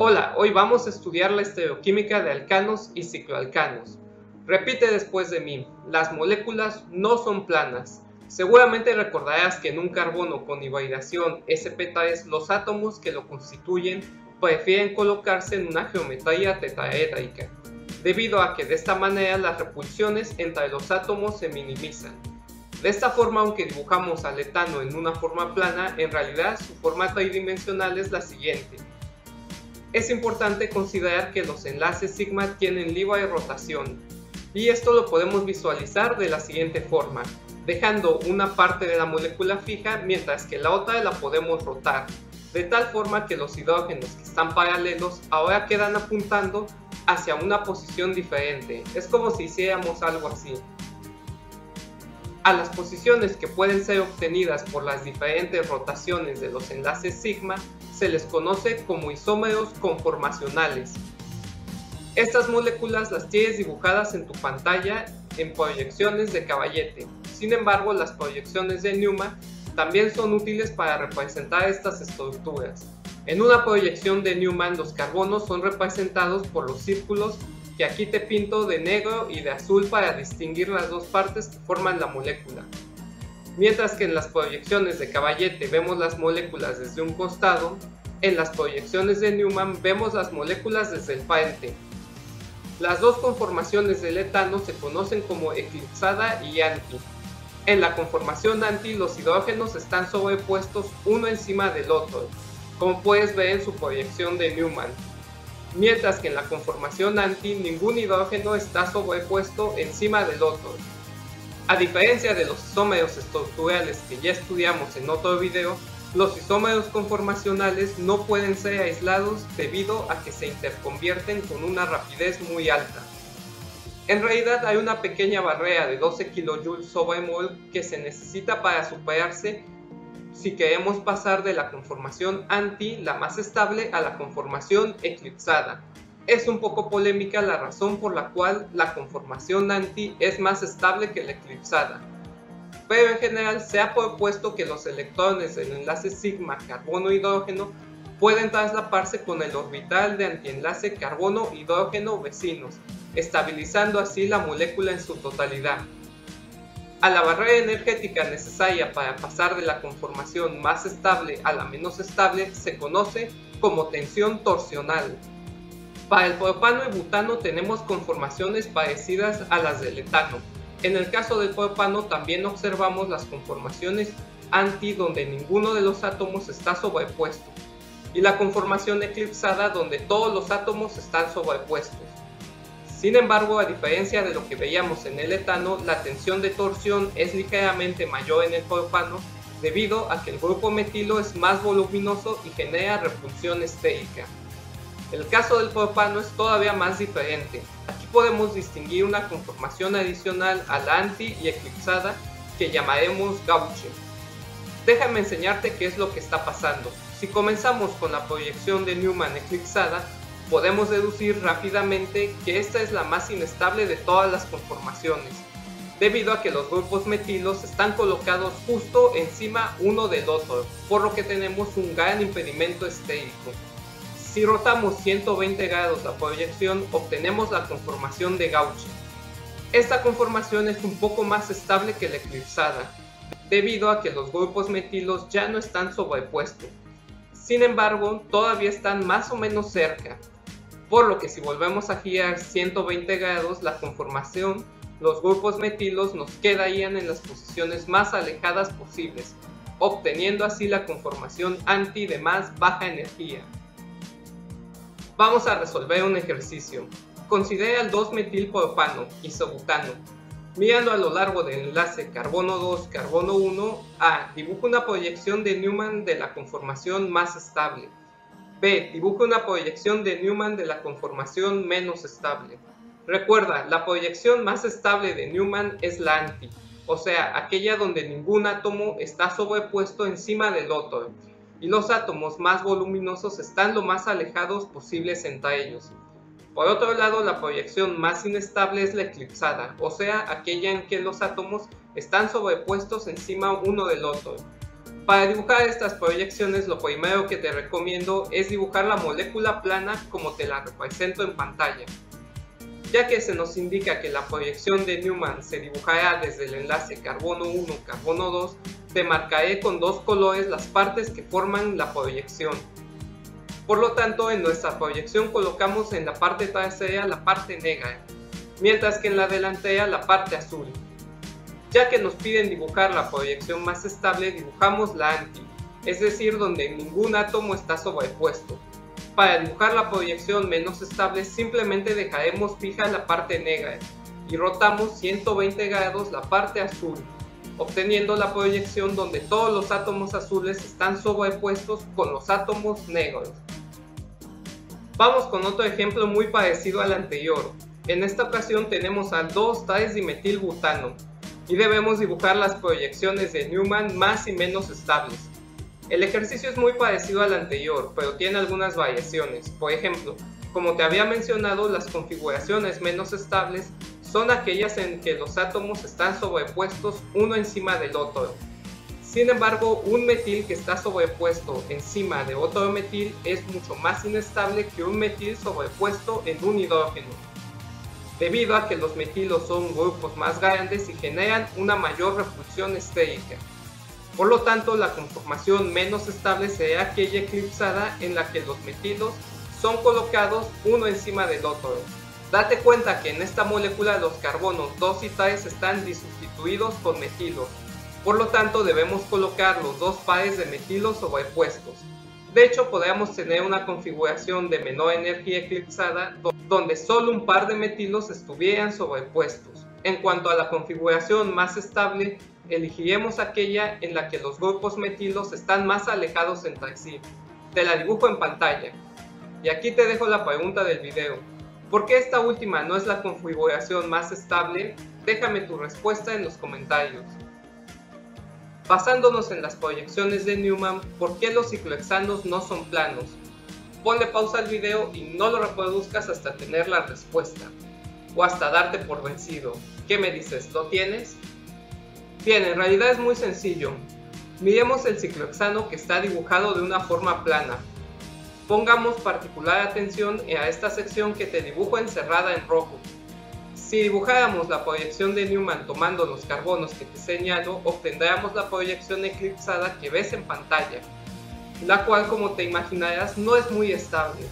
Hola, hoy vamos a estudiar la estereoquímica de alcanos y cicloalcanos. Repite después de mí, las moléculas no son planas. Seguramente recordarás que en un carbono con hibridación sp3 los átomos que lo constituyen prefieren colocarse en una geometría tetraédrica, debido a que de esta manera las repulsiones entre los átomos se minimizan. De esta forma, aunque dibujamos al etano en una forma plana, en realidad su forma tridimensional es la siguiente. Es importante considerar que los enlaces sigma tienen libre rotación, y esto lo podemos visualizar de la siguiente forma, dejando una parte de la molécula fija mientras que la otra la podemos rotar, de tal forma que los hidrógenos que están paralelos ahora quedan apuntando hacia una posición diferente. Es como si hiciéramos algo así. A las posiciones que pueden ser obtenidas por las diferentes rotaciones de los enlaces sigma se les conoce como isómeros conformacionales. Estas moléculas las tienes dibujadas en tu pantalla en proyecciones de caballete. Sin embargo, las proyecciones de Newman también son útiles para representar estas estructuras. En una proyección de Newman, los carbonos son representados por los círculos que aquí te pinto de negro y de azul para distinguir las dos partes que forman la molécula. Mientras que en las proyecciones de caballete vemos las moléculas desde un costado, en las proyecciones de Newman vemos las moléculas desde el frente. Las dos conformaciones del etano se conocen como eclipsada y anti. En la conformación anti, los hidrógenos están sobrepuestos uno encima del otro, como puedes ver en su proyección de Newman. Mientras que en la conformación anti, ningún hidrógeno está sobrepuesto encima del otro. A diferencia de los isómeros estructurales que ya estudiamos en otro video, los isómeros conformacionales no pueden ser aislados debido a que se interconvierten con una rapidez muy alta. En realidad hay una pequeña barrera de 12 kJ sobre mol que se necesita para superarse si queremos pasar de la conformación anti, la más estable, a la conformación eclipsada. Es un poco polémica la razón por la cual la conformación anti es más estable que la eclipsada, pero en general se ha propuesto que los electrones del enlace sigma carbono-hidrógeno pueden traslaparse con el orbital de antienlace carbono-hidrógeno vecinos, estabilizando así la molécula en su totalidad. A la barrera energética necesaria para pasar de la conformación más estable a la menos estable se conoce como tensión torsional. Para el propano y butano tenemos conformaciones parecidas a las del etano. En el caso del propano también observamos las conformaciones anti donde ninguno de los átomos está sobrepuesto, y la conformación eclipsada donde todos los átomos están sobrepuestos. Sin embargo, a diferencia de lo que veíamos en el etano, la tensión de torsión es ligeramente mayor en el propano debido a que el grupo metilo es más voluminoso y genera repulsión estérica. El caso del propano es todavía más diferente. Aquí podemos distinguir una conformación adicional a la anti y eclipsada que llamaremos gauche. Déjame enseñarte qué es lo que está pasando. Si comenzamos con la proyección de Newman eclipsada, podemos deducir rápidamente que esta es la más inestable de todas las conformaciones, debido a que los grupos metilos están colocados justo encima uno del otro, por lo que tenemos un gran impedimento estérico. Si rotamos 120 grados la proyección, obtenemos la conformación de Gauche. Esta conformación es un poco más estable que la eclipsada, debido a que los grupos metilos ya no están sobrepuestos. Sin embargo, todavía están más o menos cerca, por lo que si volvemos a girar 120 grados la conformación, los grupos metilos nos quedarían en las posiciones más alejadas posibles, obteniendo así la conformación anti de más baja energía. Vamos a resolver un ejercicio. Considera el 2-metilpropano, isobutano. Mirando a lo largo del enlace carbono 2, carbono 1, A. Dibuja una proyección de Newman de la conformación más estable. B. Dibuja una proyección de Newman de la conformación menos estable. Recuerda, la proyección más estable de Newman es la anti, o sea, aquella donde ningún átomo está sobrepuesto encima del otro, y los átomos más voluminosos están lo más alejados posibles entre ellos. Por otro lado, la proyección más inestable es la eclipsada, o sea, aquella en que los átomos están sobrepuestos encima uno del otro. Para dibujar estas proyecciones, lo primero que te recomiendo es dibujar la molécula plana como te la represento en pantalla. Ya que se nos indica que la proyección de Newman se dibujará desde el enlace carbono 1, carbono 2, te marcaré con dos colores las partes que forman la proyección. Por lo tanto, en nuestra proyección colocamos en la parte trasera la parte negra, mientras que en la delantera la parte azul. Ya que nos piden dibujar la proyección más estable, dibujamos la anti, es decir, donde ningún átomo está sobrepuesto. Para dibujar la proyección menos estable, simplemente dejaremos fija la parte negra y rotamos 120 grados la parte azul, obteniendo la proyección donde todos los átomos azules están sobrepuestos con los átomos negros. Vamos con otro ejemplo muy parecido al anterior. En esta ocasión tenemos al 2,3-dimetilbutano y debemos dibujar las proyecciones de Newman más y menos estables. El ejercicio es muy parecido al anterior, pero tiene algunas variaciones. Por ejemplo, como te había mencionado, las configuraciones menos estables son aquellas en que los átomos están sobrepuestos uno encima del otro. Sin embargo, un metil que está sobrepuesto encima de otro metil es mucho más inestable que un metil sobrepuesto en un hidrógeno, debido a que los metilos son grupos más grandes y generan una mayor repulsión estérica. Por lo tanto, la conformación menos estable será aquella eclipsada en la que los metilos son colocados uno encima del otro. Date cuenta que en esta molécula los carbonos 2 y 3 están disustituidos con metilos. Por lo tanto, debemos colocar los dos pares de metilos sobrepuestos. De hecho, podríamos tener una configuración de menor energía eclipsada donde solo un par de metilos estuvieran sobrepuestos. En cuanto a la configuración más estable, elegiremos aquella en la que los grupos metilos están más alejados entre sí. Te la dibujo en pantalla. Y aquí te dejo la pregunta del video. ¿Por qué esta última no es la configuración más estable? Déjame tu respuesta en los comentarios. Basándonos en las proyecciones de Newman, ¿por qué los ciclohexanos no son planos? Ponle pausa al video y no lo reproduzcas hasta tener la respuesta. O hasta darte por vencido. ¿Qué me dices? ¿Lo tienes? Bien, en realidad es muy sencillo. Miremos el ciclohexano que está dibujado de una forma plana. Pongamos particular atención a esta sección que te dibujo encerrada en rojo. Si dibujáramos la proyección de Newman tomando los carbonos que te señalo, obtendríamos la proyección eclipsada que ves en pantalla, la cual, como te imaginarás, no es muy estable.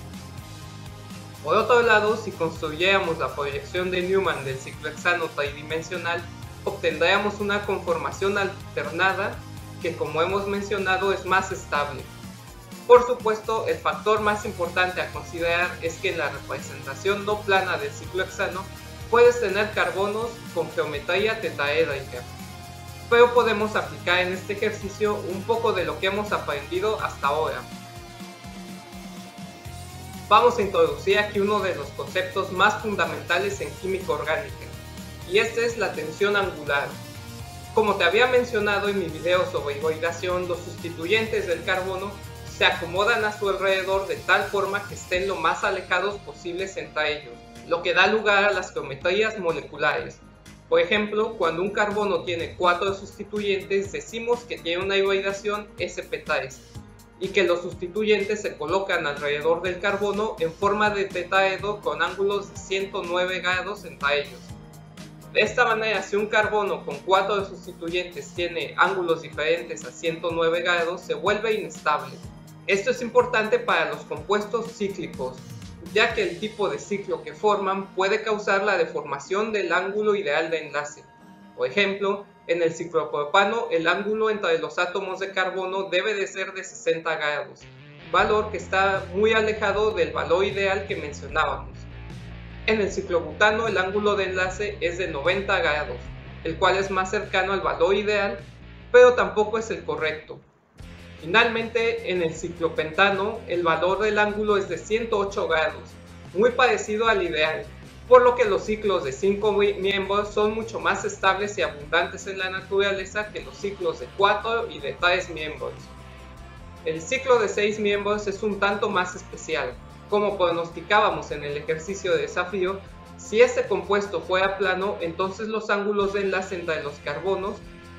Por otro lado, si construyéramos la proyección de Newman del ciclohexano tridimensional, obtendríamos una conformación alternada que, como hemos mencionado, es más estable. Por supuesto, el factor más importante a considerar es que en la representación no plana del ciclohexano puedes tener carbonos con geometría tetraédrica, pero podemos aplicar en este ejercicio un poco de lo que hemos aprendido hasta ahora. Vamos a introducir aquí uno de los conceptos más fundamentales en química orgánica, y esta es la tensión angular. Como te había mencionado en mi video sobre hibridación, los sustituyentes del carbono se acomodan a su alrededor de tal forma que estén lo más alejados posibles entre ellos, lo que da lugar a las geometrías moleculares. Por ejemplo, cuando un carbono tiene 4 sustituyentes, decimos que tiene una hibridación sp3 y que los sustituyentes se colocan alrededor del carbono en forma de tetraedro con ángulos de 109 grados entre ellos. De esta manera, si un carbono con 4 sustituyentes tiene ángulos diferentes a 109 grados, se vuelve inestable. Esto es importante para los compuestos cíclicos, ya que el tipo de ciclo que forman puede causar la deformación del ángulo ideal de enlace. Por ejemplo, en el ciclopropano el ángulo entre los átomos de carbono debe de ser de 60 grados, valor que está muy alejado del valor ideal que mencionábamos. En el ciclobutano el ángulo de enlace es de 90 grados, el cual es más cercano al valor ideal, pero tampoco es el correcto. Finalmente, en el ciclopentano el valor del ángulo es de 108 grados, muy parecido al ideal, por lo que los ciclos de 5 miembros son mucho más estables y abundantes en la naturaleza que los ciclos de 4 y de 3 miembros. El ciclo de 6 miembros es un tanto más especial. Como pronosticábamos en el ejercicio de desafío, si este compuesto fuera plano, entonces los ángulos de enlace entre los carbonos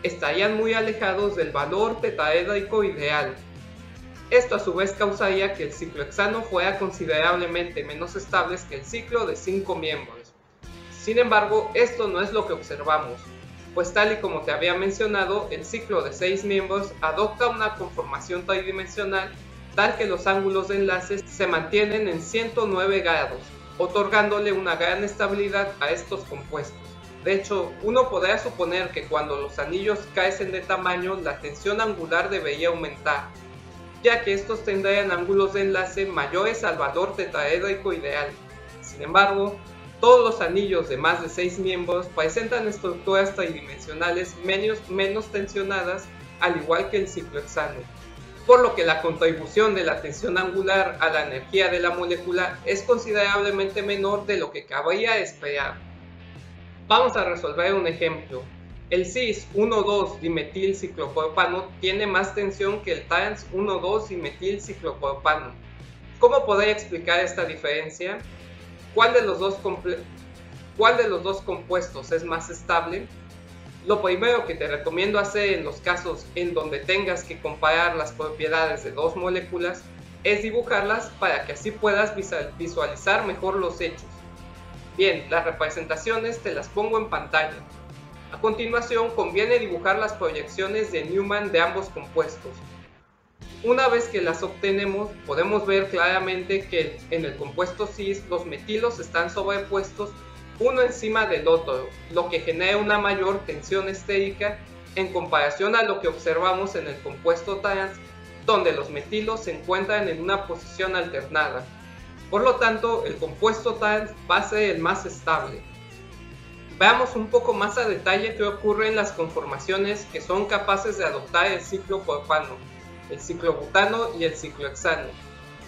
estarían muy alejados del valor tetraédrico ideal. Esto a su vez causaría que el ciclohexano fuera considerablemente menos estable que el ciclo de 5 miembros. Sin embargo, esto no es lo que observamos, pues tal y como te había mencionado, el ciclo de 6 miembros adopta una conformación tridimensional tal que los ángulos de enlace se mantienen en 109 grados, otorgándole una gran estabilidad a estos compuestos. De hecho, uno podría suponer que cuando los anillos crecen de tamaño, la tensión angular debería aumentar, ya que estos tendrían ángulos de enlace mayores al valor tetraédrico ideal. Sin embargo, todos los anillos de más de 6 miembros presentan estructuras tridimensionales menos tensionadas, al igual que el ciclohexano, por lo que la contribución de la tensión angular a la energía de la molécula es considerablemente menor de lo que cabría esperar. Vamos a resolver un ejemplo. El cis 1,2-dimetilciclopropano tiene más tensión que el trans 1,2-dimetilciclopropano. ¿Cómo podría explicar esta diferencia? ¿Cuál de los dos compuestos es más estable? Lo primero que te recomiendo hacer en los casos en donde tengas que comparar las propiedades de dos moléculas es dibujarlas para que así puedas visualizar mejor los hechos. Bien, las representaciones te las pongo en pantalla. A continuación conviene dibujar las proyecciones de Newman de ambos compuestos. Una vez que las obtenemos, podemos ver claramente que en el compuesto cis los metilos están sobrepuestos uno encima del otro, lo que genera una mayor tensión estérica en comparación a lo que observamos en el compuesto trans, donde los metilos se encuentran en una posición alternada. Por lo tanto, el compuesto trans va a ser el más estable. Veamos un poco más a detalle qué ocurre en las conformaciones que son capaces de adoptar el ciclopropano, el ciclobutano y el ciclohexano.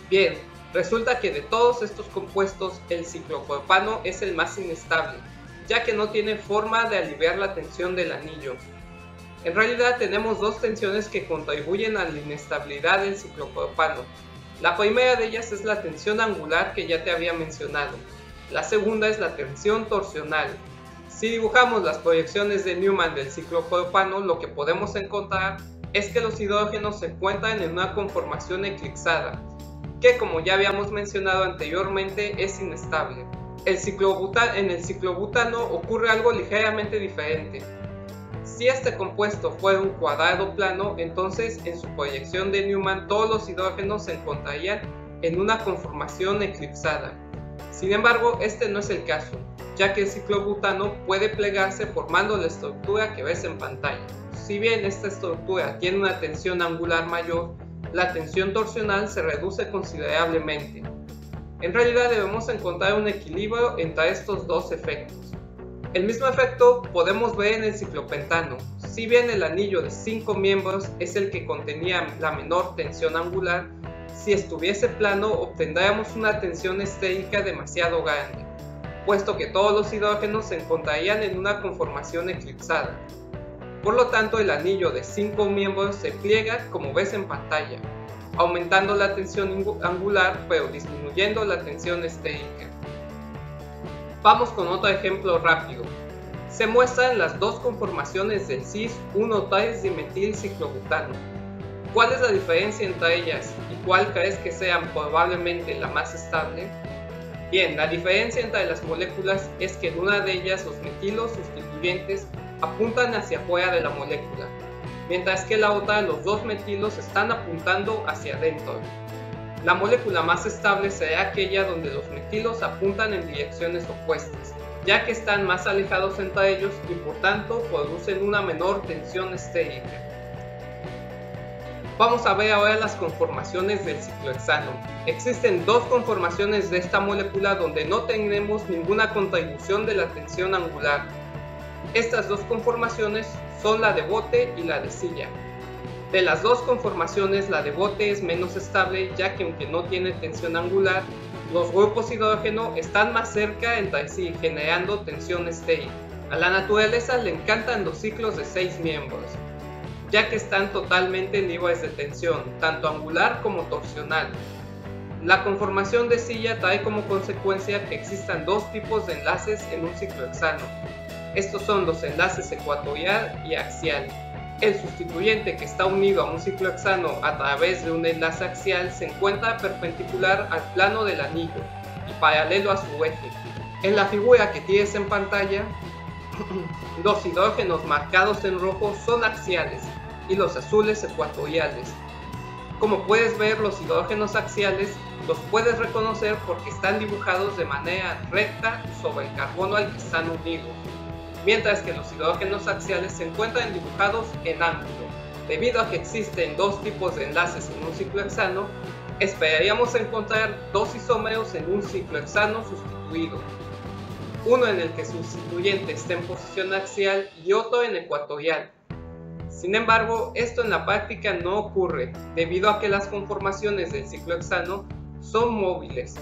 Bien, resulta que de todos estos compuestos el ciclopropano es el más inestable, ya que no tiene forma de aliviar la tensión del anillo. En realidad tenemos dos tensiones que contribuyen a la inestabilidad del ciclopropano. La primera de ellas es la tensión angular que ya te había mencionado. La segunda es la tensión torsional. Si dibujamos las proyecciones de Newman del ciclopropano, lo que podemos encontrar es que los hidrógenos se encuentran en una conformación eclipsada, que como ya habíamos mencionado anteriormente es inestable. En el ciclobutano ocurre algo ligeramente diferente. Si este compuesto fuera un cuadrado plano, entonces en su proyección de Newman todos los hidrógenos se encontrarían en una conformación eclipsada. Sin embargo, este no es el caso, ya que el ciclobutano puede plegarse formando la estructura que ves en pantalla. Si bien esta estructura tiene una tensión angular mayor, la tensión torsional se reduce considerablemente. En realidad debemos encontrar un equilibrio entre estos dos efectos. El mismo efecto podemos ver en el ciclopentano. Si bien el anillo de 5 miembros es el que contenía la menor tensión angular, si estuviese plano obtendríamos una tensión estérica demasiado grande, puesto que todos los hidrógenos se encontrarían en una conformación eclipsada. Por lo tanto, el anillo de 5 miembros se pliega como ves en pantalla, aumentando la tensión angular pero disminuyendo la tensión estérica. Vamos con otro ejemplo rápido. Se muestran las dos conformaciones del cis 1,3-dimetilciclobutano. ¿Cuál es la diferencia entre ellas y cuál crees que sea probablemente la más estable? Bien, la diferencia entre las moléculas es que en una de ellas los metilos sustituyentes apuntan hacia afuera de la molécula, mientras que en la otra los dos metilos están apuntando hacia adentro. La molécula más estable será aquella donde los metilos apuntan en direcciones opuestas, ya que están más alejados entre ellos y por tanto producen una menor tensión estérica. Vamos a ver ahora las conformaciones del ciclohexano. Existen dos conformaciones de esta molécula donde no tenemos ninguna contribución de la tensión angular. Estas dos conformaciones son la de bote y la de silla. De las dos conformaciones, la de bote es menos estable, ya que aunque no tiene tensión angular, los grupos hidrógeno están más cerca entre sí, generando tensión estérica. A la naturaleza le encantan los ciclos de 6 miembros, ya que están totalmente libres de tensión, tanto angular como torsional. La conformación de silla trae como consecuencia que existan dos tipos de enlaces en un ciclohexano. Estos son los enlaces ecuatorial y axial. El sustituyente que está unido a un ciclohexano a través de un enlace axial se encuentra perpendicular al plano del anillo y paralelo a su eje. En la figura que tienes en pantalla, los hidrógenos marcados en rojo son axiales y los azules ecuatoriales. Como puedes ver, los hidrógenos axiales los puedes reconocer porque están dibujados de manera recta sobre el carbono al que están unidos, mientras que los hidrógenos axiales se encuentran dibujados en ángulo. Debido a que existen dos tipos de enlaces en un ciclohexano, esperaríamos encontrar dos isómeros en un ciclohexano sustituido, uno en el que su sustituyente está en posición axial y otro en ecuatorial. Sin embargo, esto en la práctica no ocurre, debido a que las conformaciones del ciclohexano son móviles.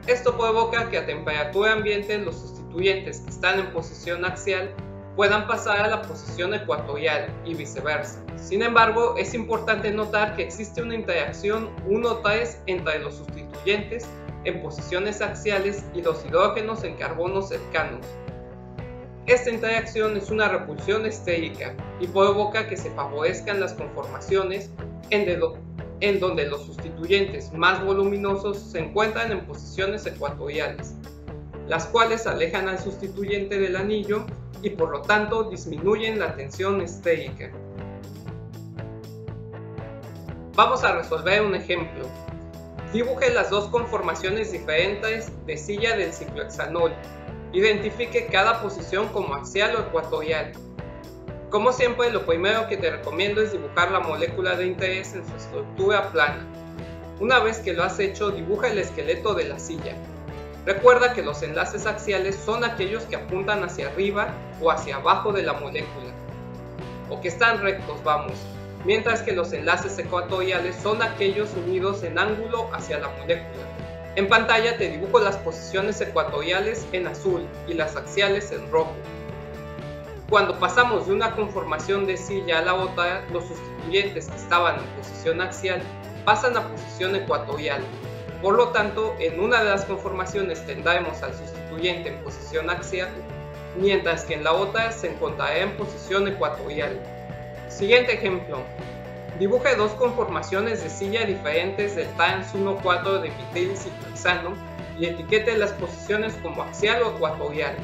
Esto provoca que a temperatura ambiente los sustituyentes que están en posición axial puedan pasar a la posición ecuatorial y viceversa. Sin embargo, es importante notar que existe una interacción 1-3 entre los sustituyentes en posiciones axiales y los hidrógenos en carbonos cercanos. Esta interacción es una repulsión estérica y provoca que se favorezcan las conformaciones en donde los sustituyentes más voluminosos se encuentran en posiciones ecuatoriales, las cuales alejan al sustituyente del anillo y por lo tanto disminuyen la tensión estérica. Vamos a resolver un ejemplo. Dibuje las dos conformaciones diferentes de silla del ciclohexanol. Identifique cada posición como axial o ecuatorial. Como siempre, lo primero que te recomiendo es dibujar la molécula de interés en su estructura plana. Una vez que lo has hecho, dibuja el esqueleto de la silla. Recuerda que los enlaces axiales son aquellos que apuntan hacia arriba o hacia abajo de la molécula, o que están rectos, mientras que los enlaces ecuatoriales son aquellos unidos en ángulo hacia la molécula. En pantalla te dibujo las posiciones ecuatoriales en azul y las axiales en rojo. Cuando pasamos de una conformación de silla a la otra, los sustituyentes que estaban en posición axial pasan a posición ecuatorial. Por lo tanto, en una de las conformaciones tendremos al sustituyente en posición axial, mientras que en la otra se encontrará en posición ecuatorial. Siguiente ejemplo. Dibuje dos conformaciones de silla diferentes del trans 1,4 de metil ciclohexano y etiquete las posiciones como axial o ecuatorial.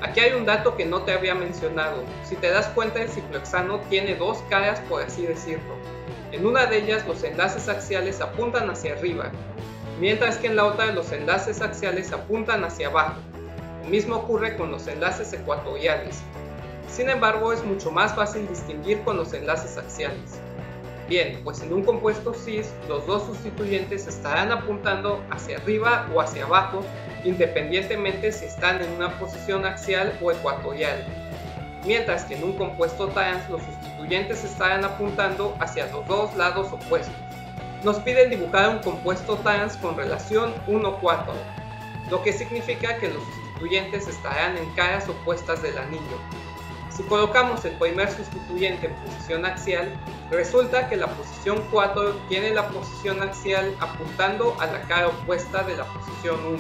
Aquí hay un dato que no te había mencionado. Si te das cuenta, el ciclohexano tiene dos caras, por así decirlo. En una de ellas los enlaces axiales apuntan hacia arriba, mientras que en la otra los enlaces axiales apuntan hacia abajo. Lo mismo ocurre con los enlaces ecuatoriales. Sin embargo, es mucho más fácil distinguir con los enlaces axiales. Bien, pues en un compuesto cis, los dos sustituyentes estarán apuntando hacia arriba o hacia abajo, independientemente si están en una posición axial o ecuatorial. Mientras que en un compuesto trans, los sustituyentes estarán apuntando hacia los dos lados opuestos. Nos piden dibujar un compuesto trans con relación 1,4, lo que significa que los sustituyentes estarán en caras opuestas del anillo. Si colocamos el primer sustituyente en posición axial, resulta que la posición 4 tiene la posición axial apuntando a la cara opuesta de la posición 1.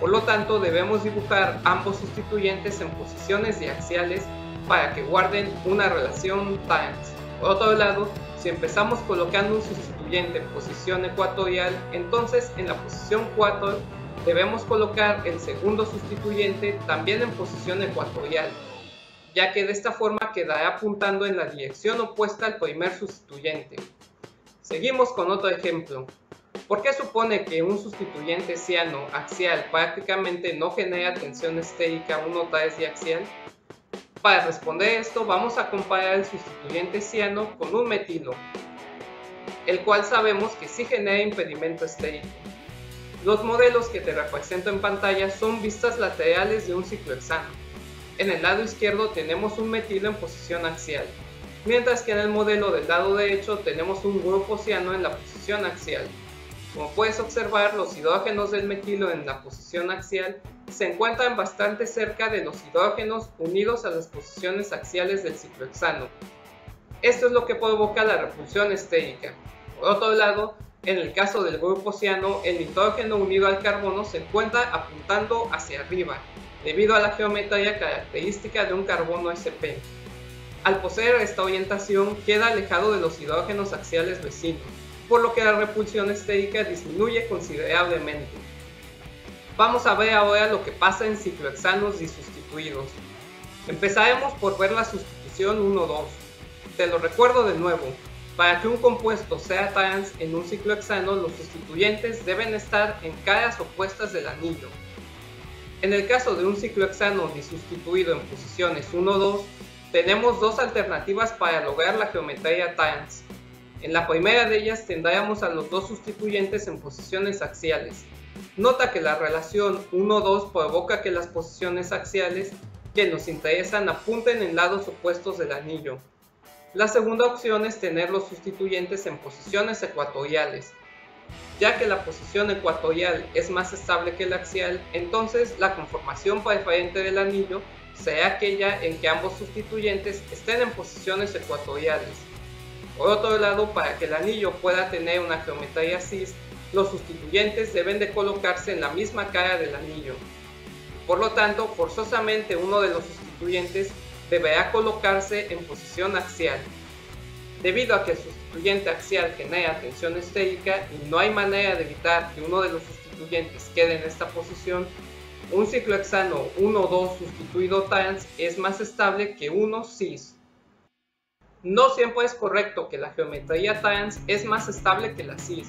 Por lo tanto, debemos dibujar ambos sustituyentes en posiciones diaxiales para que guarden una relación trans. Por otro lado, si empezamos colocando un sustituyente en posición ecuatorial, entonces en la posición 4 debemos colocar el segundo sustituyente también en posición ecuatorial, ya que de esta forma quedará apuntando en la dirección opuesta al primer sustituyente. Seguimos con otro ejemplo. ¿Por qué supone que un sustituyente ciano axial prácticamente no genera tensión estérica 1,3 diaxial? Para responder esto, vamos a comparar el sustituyente ciano con un metilo, el cual sabemos que sí genera impedimento estérico. Los modelos que te represento en pantalla son vistas laterales de un ciclohexano. En el lado izquierdo tenemos un metilo en posición axial, mientras que en el modelo del lado derecho tenemos un grupo ciano en la posición axial. Como puedes observar, los hidrógenos del metilo en la posición axial se encuentran bastante cerca de los hidrógenos unidos a las posiciones axiales del ciclohexano. Esto es lo que provoca la repulsión estérica. Por otro lado, en el caso del grupo ciano, el nitrógeno unido al carbono se encuentra apuntando hacia arriba, debido a la geometría característica de un carbono sp. Al poseer esta orientación queda alejado de los hidrógenos axiales vecinos, por lo que la repulsión estérica disminuye considerablemente. Vamos a ver ahora lo que pasa en ciclohexanos disustituidos. Empezaremos por ver la sustitución 1,2. Te lo recuerdo de nuevo, para que un compuesto sea trans en un ciclohexano, los sustituyentes deben estar en caras opuestas del anillo. En el caso de un ciclohexano disustituido en posiciones 1,2, tenemos dos alternativas para lograr la geometría trans. En la primera de ellas tendríamos a los dos sustituyentes en posiciones axiales. Nota que la relación 1,2 provoca que las posiciones axiales que nos interesan apunten en lados opuestos del anillo. La segunda opción es tener los sustituyentes en posiciones ecuatoriales. Ya que la posición ecuatorial es más estable que la axial, entonces la conformación preferente del anillo será aquella en que ambos sustituyentes estén en posiciones ecuatoriales. Por otro lado, para que el anillo pueda tener una geometría cis, los sustituyentes deben de colocarse en la misma cara del anillo. Por lo tanto, forzosamente uno de los sustituyentes deberá colocarse en posición axial. Debido a que el sustituyente axial genera tensión estérica y no hay manera de evitar que uno de los sustituyentes quede en esta posición, un ciclohexano 1,2 sustituido trans es más estable que uno cis. No siempre es correcto que la geometría trans es más estable que la cis.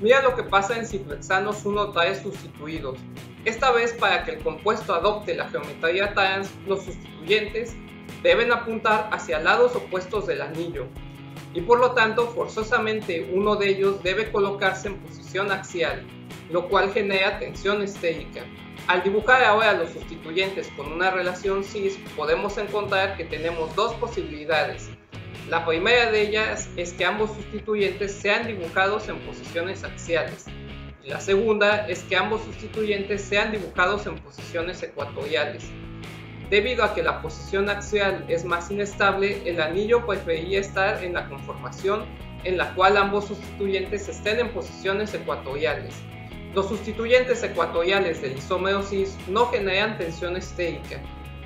Mira lo que pasa en ciclohexanos 1,3 sustituidos. Esta vez, para que el compuesto adopte la geometría trans, los sustituyentes deben apuntar hacia lados opuestos del anillo, y por lo tanto forzosamente uno de ellos debe colocarse en posición axial, lo cual genera tensión estérica. Al dibujar ahora los sustituyentes con una relación cis, podemos encontrar que tenemos dos posibilidades. La primera de ellas es que ambos sustituyentes sean dibujados en posiciones axiales, y la segunda es que ambos sustituyentes sean dibujados en posiciones ecuatoriales. Debido a que la posición axial es más inestable, el anillo preferiría estar en la conformación en la cual ambos sustituyentes estén en posiciones ecuatoriales. Los sustituyentes ecuatoriales del isómero cis no generan tensión estérica,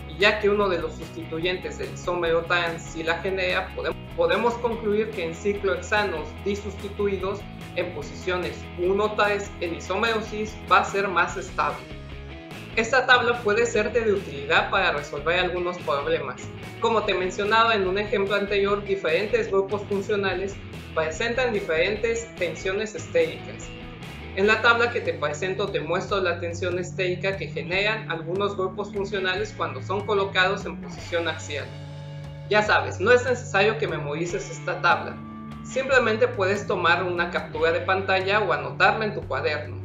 y ya que uno de los sustituyentes del isómero trans sí la genera, podemos concluir que en ciclohexanos disustituidos en posiciones 1,3 el isómero cis va a ser más estable. Esta tabla puede serte de utilidad para resolver algunos problemas. Como te mencionaba en un ejemplo anterior, diferentes grupos funcionales presentan diferentes tensiones estéricas. En la tabla que te presento te muestro la tensión estérica que generan algunos grupos funcionales cuando son colocados en posición axial. Ya sabes, no es necesario que memorices esta tabla. Simplemente puedes tomar una captura de pantalla o anotarla en tu cuaderno.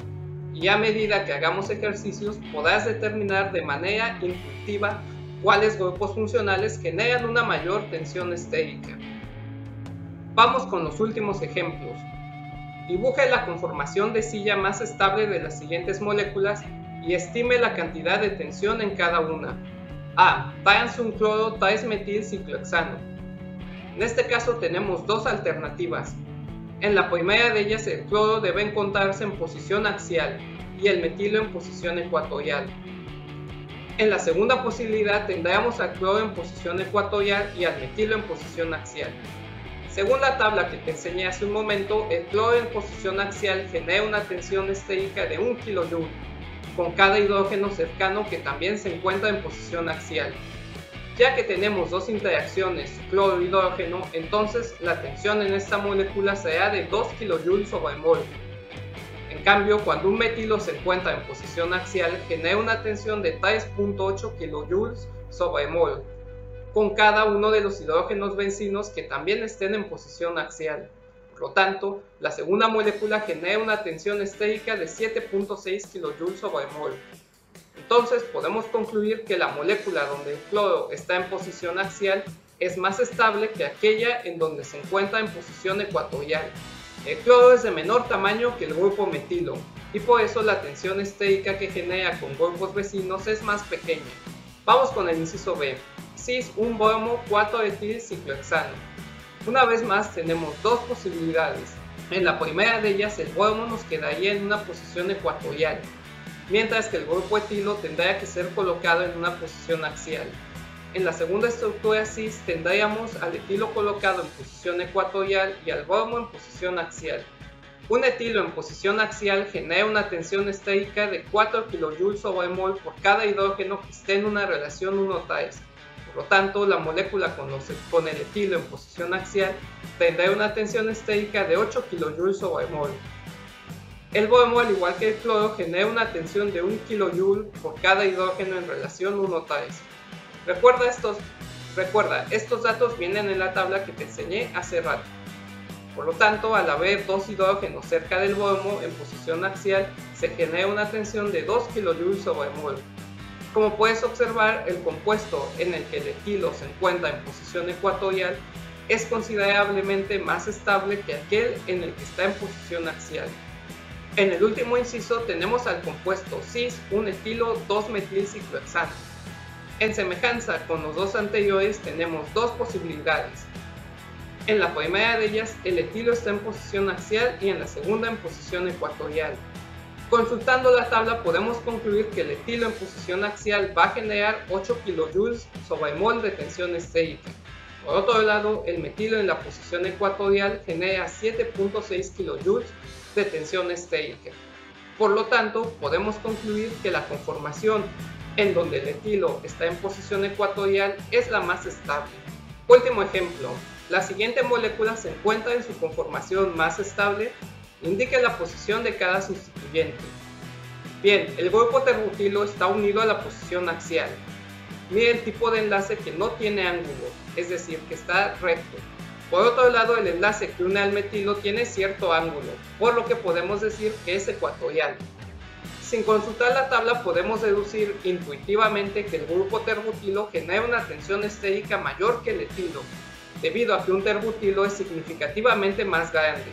Y a medida que hagamos ejercicios podrás determinar de manera intuitiva cuáles grupos funcionales generan una mayor tensión estérica. Vamos con los últimos ejemplos. Dibuje la conformación de silla más estable de las siguientes moléculas y estime la cantidad de tensión en cada una. A. Trans-1-cloro 3-metil ciclohexano. En este caso tenemos dos alternativas. En la primera de ellas el cloro debe encontrarse en posición axial y el metilo en posición ecuatorial. En la segunda posibilidad tendríamos al cloro en posición ecuatorial y al metilo en posición axial. Según la tabla que te enseñé hace un momento, el cloro en posición axial genera una tensión estérica de 1 kJ, con cada hidrógeno cercano que también se encuentra en posición axial. Ya que tenemos dos interacciones cloro-hidrógeno, entonces la tensión en esta molécula será de 2 kJ/mol. En cambio, cuando un metilo se encuentra en posición axial, genera una tensión de 3.8 kJ/mol, con cada uno de los hidrógenos bencinos que también estén en posición axial. Por lo tanto, la segunda molécula genera una tensión estérica de 7.6 kJ/mol. Entonces podemos concluir que la molécula donde el cloro está en posición axial es más estable que aquella en donde se encuentra en posición ecuatorial. El cloro es de menor tamaño que el grupo metilo y por eso la tensión estérica que genera con grupos vecinos es más pequeña. Vamos con el inciso B. Cis 1-bromo 4-etil ciclohexano. Una vez más tenemos dos posibilidades. En la primera de ellas el bromo nos quedaría en una posición ecuatorial, mientras que el grupo etilo tendría que ser colocado en una posición axial. En la segunda estructura cis tendríamos al etilo colocado en posición ecuatorial y al bromo en posición axial. Un etilo en posición axial genera una tensión estérica de 4 kJ/mol por cada hidrógeno que esté en una relación 1:3. Por lo tanto, la molécula con el etilo en posición axial tendrá una tensión estérica de 8 kJ/mol. El bromo, al igual que el cloro, genera una tensión de 1 kJ por cada hidrógeno en relación 1:3. Recuerda, estos datos vienen en la tabla que te enseñé hace rato. Por lo tanto, al haber dos hidrógenos cerca del bromo en posición axial, se genera una tensión de 2 kJ/mol. Como puedes observar, el compuesto en el que el etilo se encuentra en posición ecuatorial es considerablemente más estable que aquel en el que está en posición axial. En el último inciso tenemos al compuesto cis, un etilo 2-metilciclohexano. En semejanza con los dos anteriores tenemos dos posibilidades. En la primera de ellas, el etilo está en posición axial y en la segunda en posición ecuatorial. Consultando la tabla podemos concluir que el etilo en posición axial va a generar 8 kJ/mol de tensión estérica. Por otro lado, el metilo en la posición ecuatorial genera 7.6 kJ de tensión estérica. Por lo tanto, podemos concluir que la conformación en donde el etilo está en posición ecuatorial es la más estable. Último ejemplo. La siguiente molécula se encuentra en su conformación más estable, indica la posición de cada sustituyente. Bien, el grupo terbutilo está unido a la posición axial. Mira el tipo de enlace que no tiene ángulo, es decir, que está recto. Por otro lado, el enlace que une al metilo tiene cierto ángulo, por lo que podemos decir que es ecuatorial. Sin consultar la tabla podemos deducir intuitivamente que el grupo terbutilo genera una tensión estérica mayor que el etilo, debido a que un terbutilo es significativamente más grande.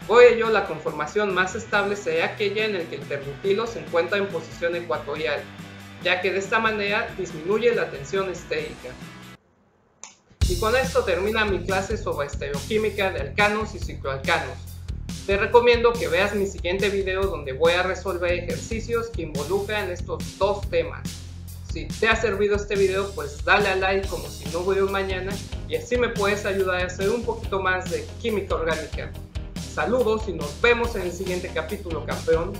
Por ello, la conformación más estable sería aquella en la que el terbutilo se encuentra en posición ecuatorial, ya que de esta manera disminuye la tensión estérica. Y con esto termina mi clase sobre estereoquímica de alcanos y cicloalcanos. Te recomiendo que veas mi siguiente video donde voy a resolver ejercicios que involucran estos dos temas. Si te ha servido este video, pues dale a like como si no hubiera un mañana y así me puedes ayudar a hacer un poquito más de química orgánica. Saludos y nos vemos en el siguiente capítulo, campeón.